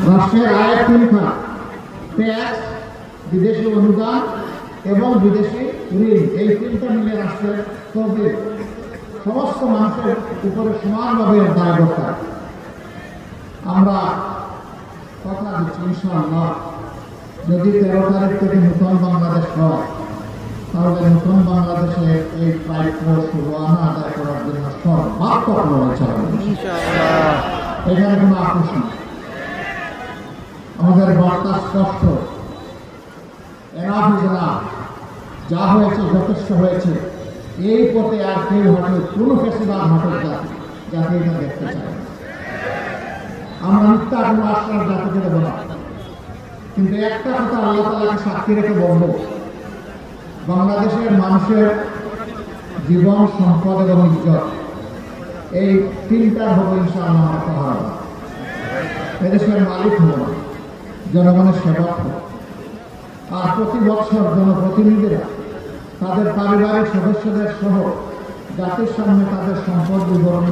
রাষ্ট্রের আয়ের তিন খাত, ট্যাক্স, বিদেশি অনুদান এবং বিদেশি ঋণ, এই তিনটা মিলে রাষ্ট্রের তহবিল সমস্ত মানুষের উপরে সমানভাবে দায়বদ্ধতা। আমরা কথা দিচ্ছি ইনশাআল্লাহ, যদি 13 তারিখ থেকে নতুন বাংলাদেশ হয়, তাহলে নতুন বাংলাদেশে এই প্রাপ্য সুবহানা আদায় করার জন্য সর্বাত্মক লড়াই চালাবো ইনশাআল্লাহ। এখানে কোনো আপোষ নেই। আমাদের বার্তা স্পষ্ট, এনাফ ইজ এনাফ, যা হয়েছে যথেষ্ট হয়েছে। এই পথে আর কেউ হাঁটে, কোনো ফেস্টিভাল হাঁটুক যাতে এটা দেখতে চায়। আমরা মিথ্যা কোনো আশ্বাস জাতিকে দেবো না, কিন্তু একটা কথা আল্লাহ তাআলাকে সাক্ষী রেখে বলবো, বাংলাদেশের মানুষের জীবন, সম্পদ এবং ইজ্জত এই তিনটার হবো ইনশাআল্লাহ আমরা পাহাড়। এদেশের মালিক হব না, জনগণের সেবক হব। আর প্রতি বছর জনপ্রতিনিধিরা তাদের পারিবারিক সদস্যদের সহ জাতির সামনে তাদের সম্পদ বিবরণ